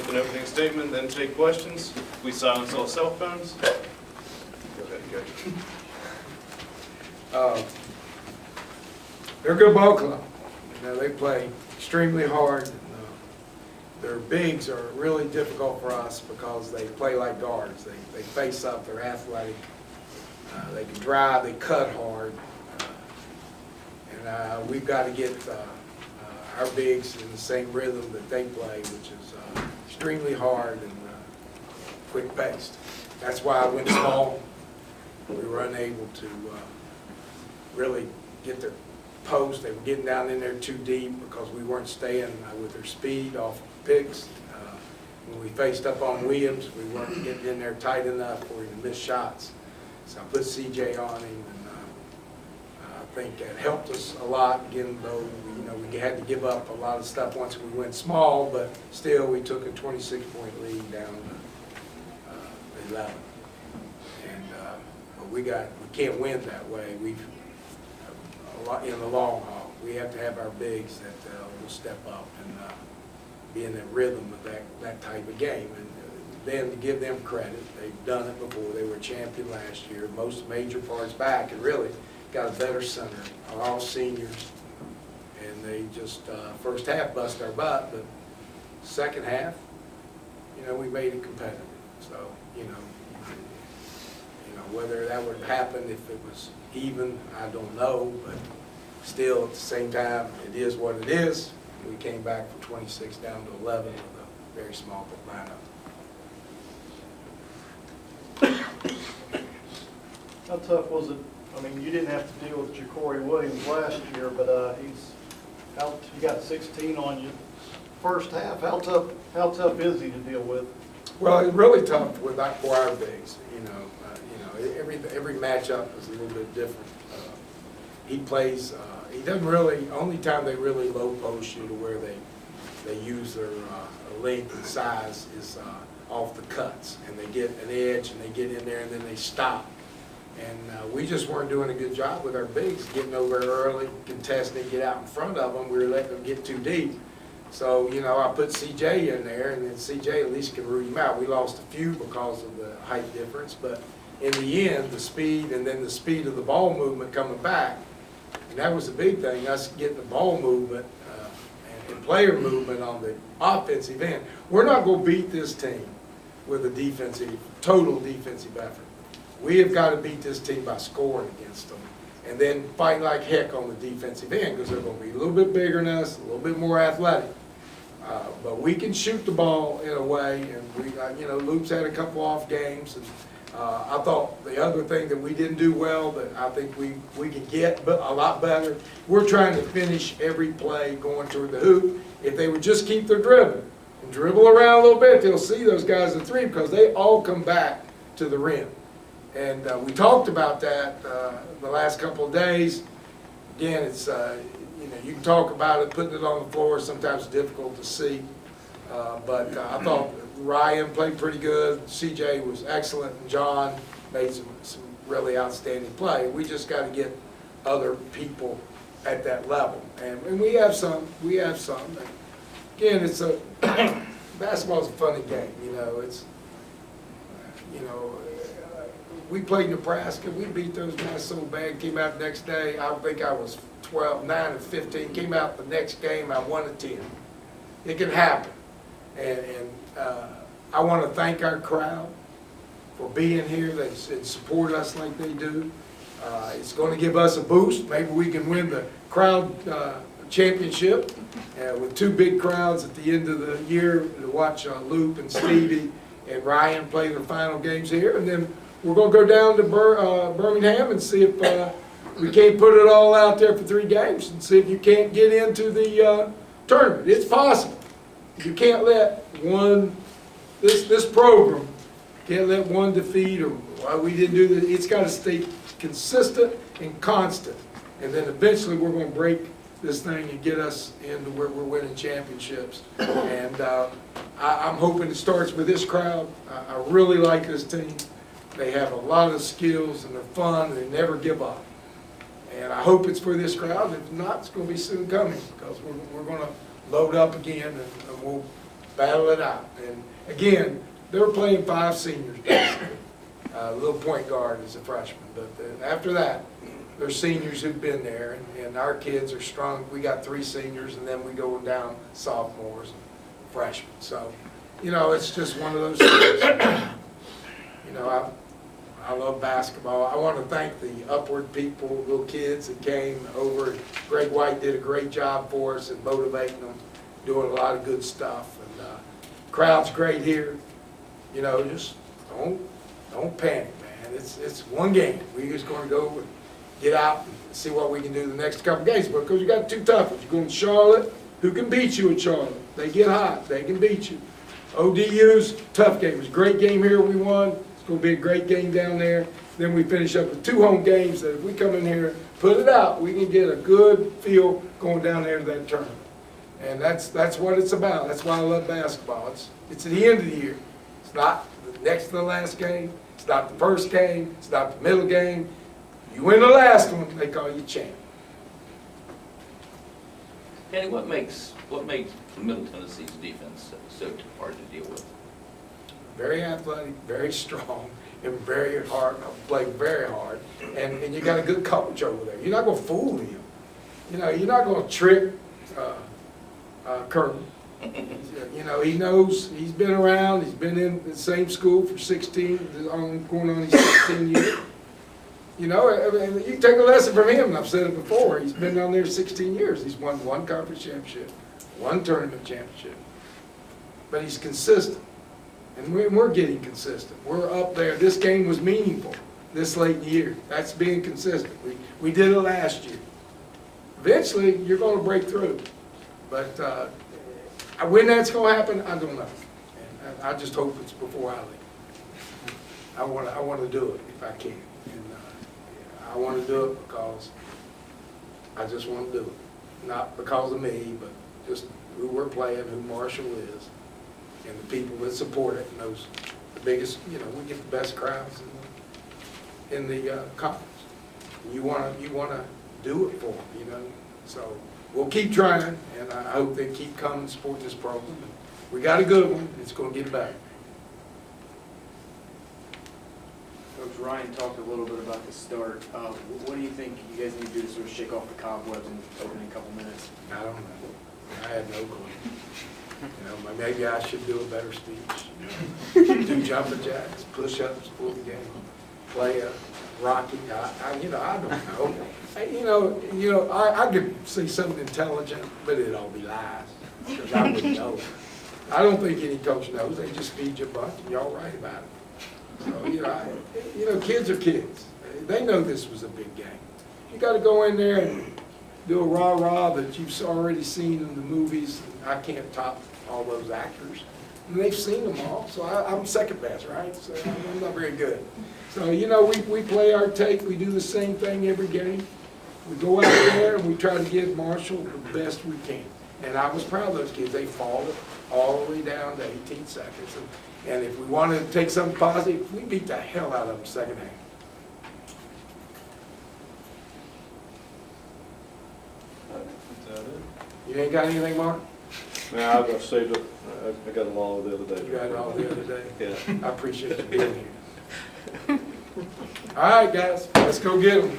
make an opening statement, then take questions. We silence all cell phones. Go ahead, Coach. They're a good ball club. They play extremely hard. And, their bigs are really difficult for us because they play like guards. They face up, they're athletic, they can drive, they cut hard. And we've got to get our bigs in the same rhythm that they play, which is extremely hard and quick-paced. That's why I went small. We were unable to really get their post. They were getting down in there too deep because we weren't staying with their speed off picks. When we faced up on Williams, we weren't getting in there tight enough for him to miss shots. So I put CJ on him, and I think that helped us a lot. Again, though we had to give up a lot of stuff once we went small, but still we took a 26-point lead down to 11. And but we can't win that way. In the long haul, we have to have our bigs that will step up and be in that rhythm of that type of game. And then to give them credit, they've done it before. They were champion last year. Most major parts back, and really got a better center. All seniors, and they just first half bust our butt, but second half, we made it competitive. So whether that would happen if it was even, I don't know, but still at the same time, it is what it is. We came back from 26 down to 11 with a very small lineup. How tough was it? I mean, you didn't have to deal with Ja'Cory Williams last year, but he got 16 on you first half. How tough is he to deal with? Well, it's really tough for our bigs. Every matchup is a little bit different. He plays. He doesn't really. Only time they really low post you to where they use their length and size is off the cuts, and they get an edge and they get in there and then they stop. And we just weren't doing a good job with our bigs getting over early, contesting, get out in front of them. We were letting them get too deep. So I put CJ in there, and then CJ at least can root him out. We lost a few because of the height difference, but in the end, the speed and then the speed of the ball movement coming back, and that was the big thing, us getting the ball movement and player movement on the offensive end. We're not going to beat this team with a total defensive effort. We have got to beat this team by scoring against them and then fight like heck on the defensive end because they're going to be a little bit bigger than us, a little bit more athletic. But we can shoot the ball in a way, and we, Loop's had a couple off games. And, I thought the other thing that we didn't do well that I think we could get but a lot better, we're trying to finish every play going toward the hoop. If they would just keep their dribbling and dribble around a little bit, they'll see those guys at three because they all come back to the rim. And we talked about that the last couple of days. Again, it's you can talk about it, putting it on the floor. Sometimes it's difficult to see, but I thought Ryan played pretty good. CJ was excellent, and John made some really outstanding play. We just got to get other people at that level, and we have some. Again, it's basketball's a funny game. It's we played Nebraska. We beat those guys so bad. Came out the next day. I think I was 9-15. Came out the next game. I won 10. It can happen, and I want to thank our crowd for being here. They support us like they do. It's going to give us a boost. Maybe we can win the crowd championship with two big crowds at the end of the year to watch Loop and Stevie and Ryan play their final games here. And then we're going to go down to Birmingham and see if we can't put it all out there for 3 games and see if you can't get into the tournament. It's possible. You can't let this program can't let one defeat or why we didn't do this. It's got to stay consistent and constant, and then eventually we're going to break this thing and get us into where we're winning championships. And I'm hoping it starts with this crowd. I really like this team. They have a lot of skills and they're fun and they never give up. And I hope it's for this crowd. If not, it's going to be soon coming because we're going to load up again and we'll battle it out. And again, they were playing 5 seniors, basically. Little point guard is a freshman, but after that, there's seniors who've been there, and our kids are strong. We got 3 seniors, and then we go down sophomores and freshmen. So, you know, it's just one of those things. You know, I love basketball. I want to thank the Upward people, little kids that came over. Greg White did a great job for us in motivating them, doing a lot of good stuff. And crowd's great here. You know, just don't panic, man. It's one game. We're just going to go and get out and see what we can do the next couple games. Because you got 2 tough ones. You're going to Charlotte, who can beat you in Charlotte. They get hot. They can beat you. ODU's tough game. It was a great game here. We won. It's going to be a great game down there. Then we finish up with 2 home games that if we come in here, put it out, we can get a good feel going down there to that tournament. And that's what it's about. That's why I love basketball. It's at the end of the year. It's not the next to the last game. It's not the first game. It's not the middle game. You win the last one, they call you champ. Kenny, what makes Middle Tennessee's defense so hard to deal with? Very athletic, very strong, and very hard, play very hard. And you got a good coach over there. You're not going to fool him. You know, you're not going to trick Curtin. You know, he knows, he's been around, he's been in the same school for 16, going on his 16 years. You know, I mean, you take a lesson from him, and I've said it before, he's been down there 16 years. He's won 1 conference championship, 1 tournament championship. But he's consistent, and we're getting consistent. We're up there. This game was meaningful this late in the year. That's being consistent. We did it last year. Eventually, you're going to break through. But when that's going to happen, I don't know. And I just hope it's before I leave. I want to do it if I can. I want to do it because I just want to do it. Not because of me, but just who we're playing, who Marshall is, and the people that support it. And those, the biggest, you know, we get the best crowds in the conference. You want to do it for them, you know. So we'll keep trying, and I hope they keep coming, supporting this program. And we got a good one. It's going to get better. Coach Ryan talked a little bit about the start. What do you think you guys need to do to sort of shake off the cobwebs in the opening couple minutes? I don't know. I had no clue. You know, maybe I should do a better speech. Do jumping jacks, push-ups before the game, play a Rocky. You know, I don't know. I could say something intelligent, but it'd all be lies because I wouldn't know. I don't think any coach knows. They just feed you a bunch, and y'all right about it. So, you know, kids are kids. They know this was a big game. You got to go in there and do a rah-rah that you've already seen in the movies. I can't top all those actors. And they've seen them all, so I'm second best, right? So I'm not very good. So, you know, we play our tape. We do the same thing every game. We go out there and we try to give Marshall the best we can. And I was proud of those kids. They fought it all the way down to 18 seconds. And if we wanted to take something positive, we beat the hell out of them second half. You ain't got anything, Mark? No, I was going to say, I got them all the other day. You got it all the other day? Yeah. I appreciate you being here. All right, guys, let's go get them.